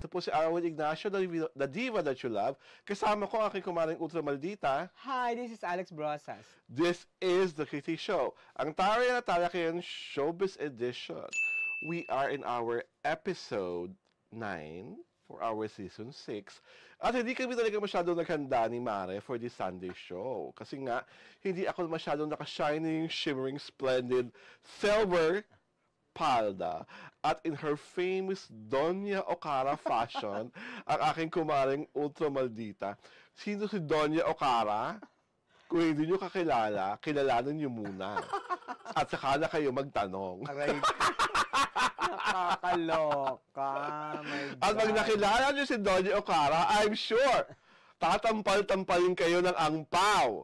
Ito po si Arwin Ignacio, the diva that you love. Kasama ko ang aking kumaring ultra maldita. Hi, this is Alex Brosas. This is The Kitty Show. Ang Taray na Talakian Showbiz Edition. We are in our episode 9 for our season 6. At hindi kami talaga masyadong naghanda ni Mare for this Sunday show. Kasi nga, hindi ako masyadong naka-shining, shimmering, splendid, silver palda. At in her famous Doña Ocara fashion, ang aking kumaring ultra maldita. Sino si Doña Ocara? Kung hindi nyo kakilala, kilalanan nyo muna. At saka na kayo magtanong. Aray. Nakakaloka. My God. At pag nakilala nyo si Doña Ocara, I'm sure, tatampal-tampalin kayo ng angpaw.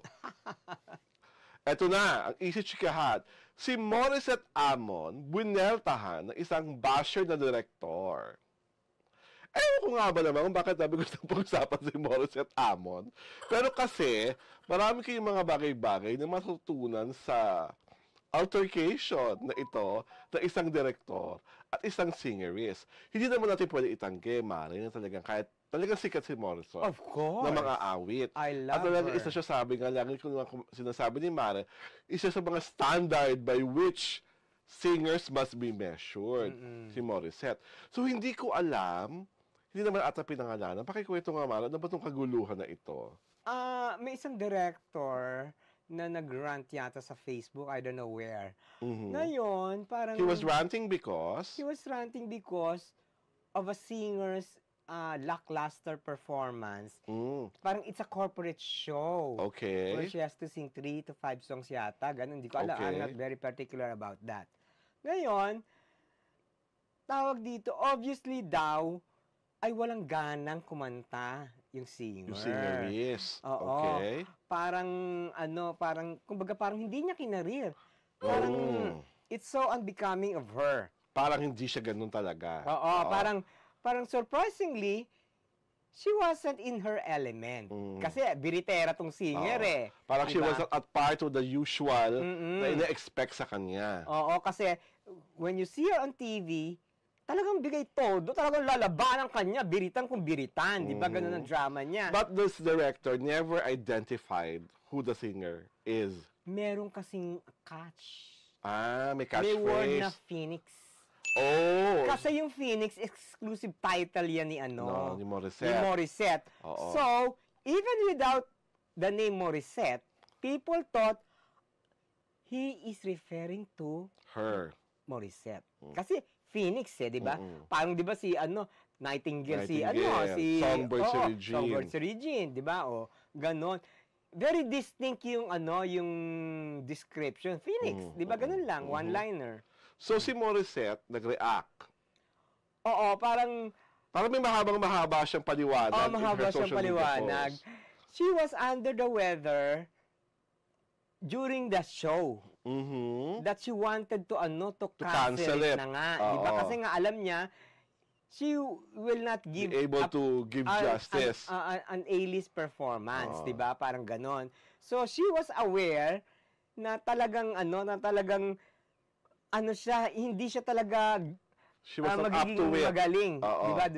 Eto na, ang easy chikahan. Si Morissette Amon, bineltahan ng isang basher na direktor. Ewan ko nga ba naman kung bakit namin gusto pag-usapan si Morissette Amon. Pero kasi, marami kayong mga bagay-bagay na matutunan sa altercation na ito na isang direktor at isang singerist. Hindi naman natin pwede itanggi, Mari, na talagang sikat si Morrison. Of course. Na mga awit. I love at talagang her. isa siya, sabi nga, lagi ko naman sinasabi ni Mari, isa sa mga standard by which singers must be measured, si Morissette. So, hindi ko alam, hindi naman ata pinangalanan. Pakikwento nga, Mari, ano ba itong kaguluhan na ito? May isang director na nag-rant yata sa Facebook, I don't know where. Ngayon, parang... He was ranting because of a singer's lackluster performance. Parang it's a corporate show. Okay. Where she has to sing 3 to 5 songs yata. Ganun, hindi ko alam. Okay. I'm not very particular about that. Ngayon, tawag dito, obviously daw, ay walang ganang kumanta yung singer. Yung singerist. Oo. Okay. Parang, kumbaga parang hindi niya kinarir. Parang, it's so unbecoming of her. Parang hindi siya ganun talaga. Oo. Parang surprisingly, she wasn't in her element. Kasi biritera tong singer eh. Parang she diba? wasn't at part of the usual na ina-expect sa kanya. Oo, kasi when you see her on TV, talagang bigay todo, talagang lalabanan kanya, biritan kung biritan, di ba? Ganun ang drama niya. But this director never identified who the singer is. Meron kasing catch. May May word na catchphrase. Phoenix. Oh! Kasi yung Phoenix, exclusive title yan ni Ni Morissette. Ni Morissette. Oo. So, even without the name Morissette, people thought he is referring to Her. Morissette. Kasi Phoenix di ba? Parang 'di ba si Nightingale, si Songbird si Regine. Songbird si Regine, 'di ba? O ganon. Very distinct yung yung description. Phoenix, 'di ba? Ganun lang, one-liner. So si Morissette nag-react. Oo, parang may mahaba siyang paliwanag. mahaba siyang paliwanag. She was under the weather during the show. That she wanted to cancel it na nga. Diba? Kasi nga alam niya, she will not give be able to give justice. An A-list performance, diba? Parang ganon. So, she was aware na talagang, siya, hindi siya talaga She was not up to it. magaling. Diba?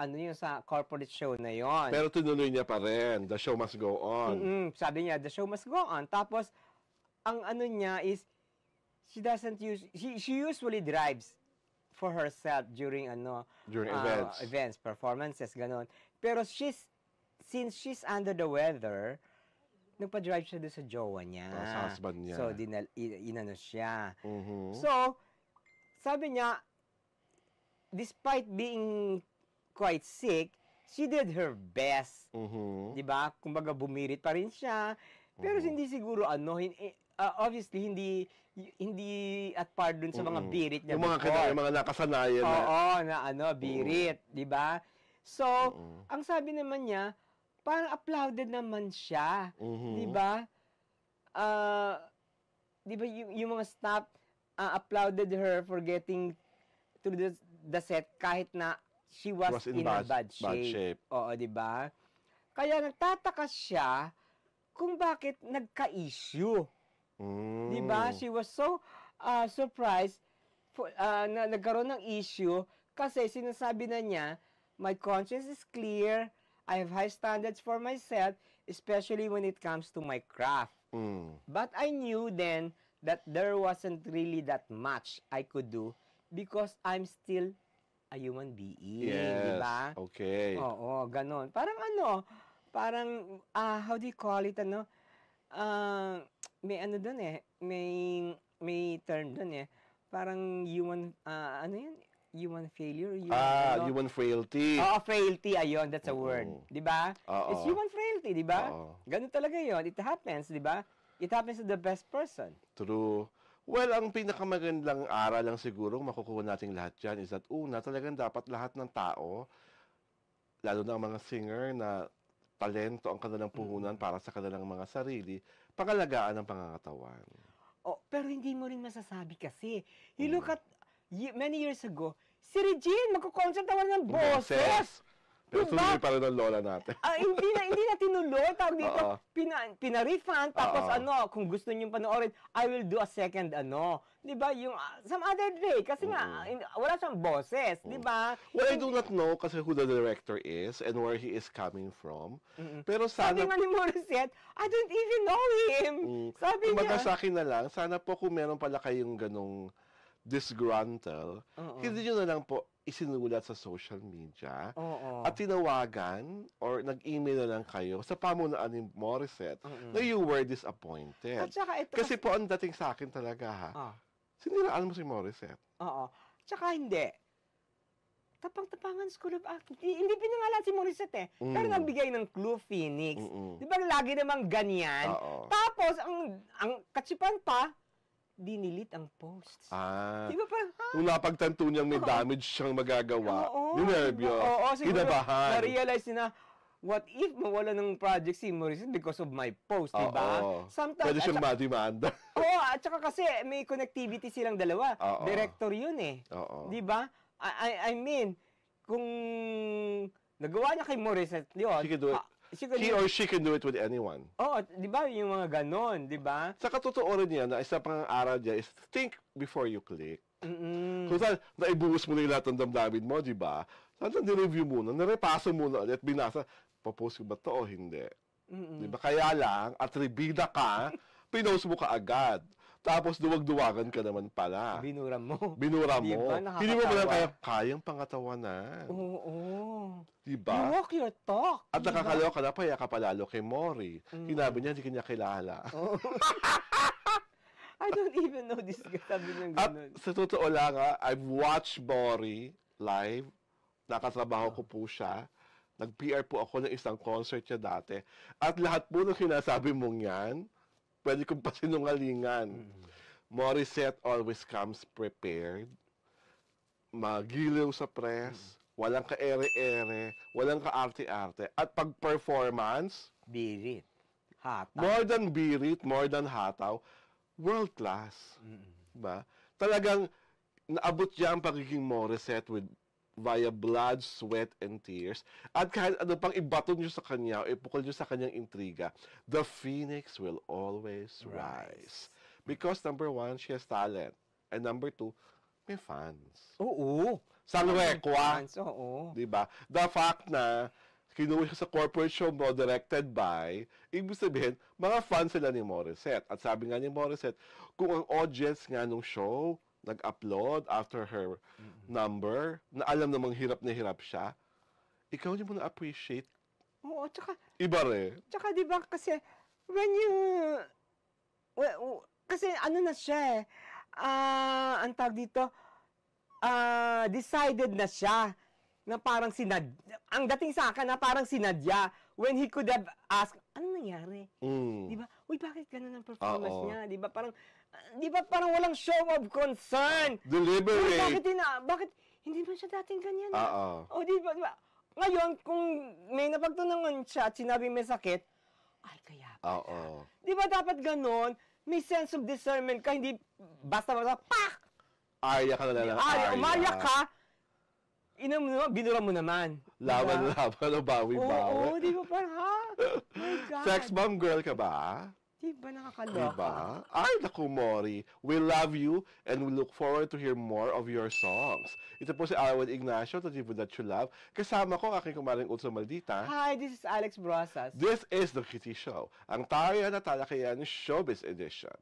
Doon sa corporate show na yon. Pero tinuloy niya pa rin. The show must go on. Sabi niya, the show must go on. Tapos, ang niya is, she usually drives for herself during events, performances, ganon. Pero since she's under the weather, nagpa-drive siya doon sa jowa niya. Sa husband niya. So, inano siya. So, sabi niya, despite being quite sick, she did her best. Diba? Kumbaga, bumirit pa rin siya. Pero hindi siguro, obviously, hindi at par dun sa mga birit niya Yung mga nakasanayan na. Oo, na birit. Diba? So, ang sabi naman niya, parang applauded naman siya. Diba? Diba, yung mga staff applauded her for getting through the set kahit na she was in a bad shape. Oo, di ba? Kaya nagtataka siya kung bakit nagka-issue. Di ba? She was so surprised na nagkaroon ng issue Kasi sinasabi na niya, my conscience is clear, I have high standards for myself, especially when it comes to my craft. But I knew then that there wasn't really that much I could do because I'm still a human being, di ba? Okay. Oo, ganon. Parang how do you call it, may ano dun may term dun parang human, human failure, human frailty. Oo, frailty, ayun, that's a word. Di ba? It's human frailty, di ba? Ganun talaga yun. It happens, di ba? It happens to the best person. True. Well, ang pinakamagandang aral lang siguro makukuha nating lahat dyan is that una, talagang dapat lahat ng tao, lalo na ang mga singer na talento ang kanilang puhunan para sa kanilang mga sarili, pangalagaan ng pangangatawan. Oh, pero hindi mo rin masasabi kasi. You look at many years ago, si Regine, magko-concert naman ng boses. Pero tuloy pa rin ang lola natin. Hindi na tinuloy. Tawag dito, pina-refund. Tapos kung gusto niyo panoorin, I will do a second Di ba? Yung some other day. Kasi nga, wala siyang boses. Di ba? Well, I do not know kasi who the director is and where he is coming from. Pero sana... Sabi nga ni Morissette, I don't even know him. Sabi niya. Sa akin na lang, sana po kung meron pala kayong ganong disgruntle, hindi nyo na lang po isinulat sa social media at tinawagan or nag-email na lang kayo sa pamunaan ni Morissette na you were disappointed. At saka ito, kasi po ang dating sa akin talaga siniraan mo si Morissette. Oo. Tsaka hindi. Tapang-tapangan School of Acting. Hindi pinangalan si Morissette pero nagbigay ng clue Phoenix. Di ba lagi namang ganyan? Tapos, ang katsipan pa, dinilit ang posts. Di ba parang, Nung napagtanto niyang may damage siyang magagawa, ninervyos, kinabahan. Na-realize na, what if mawala ng project si Morissette because of my post, di ba? Pwede siyang madimanda. At saka kasi may connectivity silang dalawa. Director yun Di ba? I mean, kung nagawa niya kay Morissette yun, he or she can do it with anyone. Di ba? Yung mga ganon, di ba? Sa katotoo rin yan, na isa pang aral niya is think before you click. Kung saan, naibuhos mo na yung lahat ng damdamin mo, di ba? Saan nireview muna, narepaso muna ulit, binasa, papost ko ba ito o hindi? Di ba? Kaya lang, atribida ka, pinost mo ka agad. Tapos duwag-duwagan ka naman pala. Binura mo. Diba? Hindi mo ba kayang pangatawanan? Diba? You walk your talk. At nakakaloka na pa, ka palalo kay Mori. Hinabi niya, hindi kanya kilala. I don't even know this guy. Sabi niya ganun. At sa totoo lang, I've watched Mori live. Nakatrabaho ko po siya. Nag-PR po ako ng isang concert niya dati. At lahat po ng sinasabi mong yan, pwede kong pasinungalingan. Morissette always comes prepared. Magiliw sa press. Walang ka-ere-ere. Walang ka-arte-arte. At pag-performance, birit. Hataw. More than birit, more than hataw, world class. Diba? Talagang naabot niya ang pagiging Morissette via blood, sweat, and tears. At kahit ano pang ibato niyo sa kanya, o ipukol niyo sa kanyang intriga, the phoenix will always rise. Because number one, she has talent. And number two, may fans. Sangrekwa. Diba? The fact na kinuha siya sa corporate show mo, directed by, ibig sabihin, mga fans sila ni Morissette. At sabi nga ni Morissette, kung ang audience nga nung show, nag-upload after her number, na alam namang hirap na hirap siya, ikaw niyo mo na-appreciate. Tsaka, iba rin. Tsaka, di ba, kasi, when you, kasi ano na siya ang tawag dito, decided na siya, na parang ang dating sa akin na parang sinadya, when he could have asked, ano nangyari? Di ba? Uy, bakit ganun ang performance niya? Di ba? Parang walang show of concern. Deliberate. Bakit hindi ba siya dating ganyan? Di ba? Ngayon, kung may napagtunangan siya at sinabi may sakit, ay, kaya pala. Di ba dapat ganon? May sense of discernment ka, hindi basta-basta, pak! Arya ka na lang. Umarya ka, binura mo naman. Laban, bawi-bawi. Di ba parang, ha? My God. Sex bomb girl ka ba? Diba nakakaloka? Diba? Ay, naku, Mori. We love you and we look forward to hear more of your songs. Ito po si Arwen Ignacio, to People That You Love. Kasama ko, aking kumaring Utso Maldita. Hi, this is Alex Brosas. This is The Kitty Show, ang Tarya na Talakayan Showbiz Edition.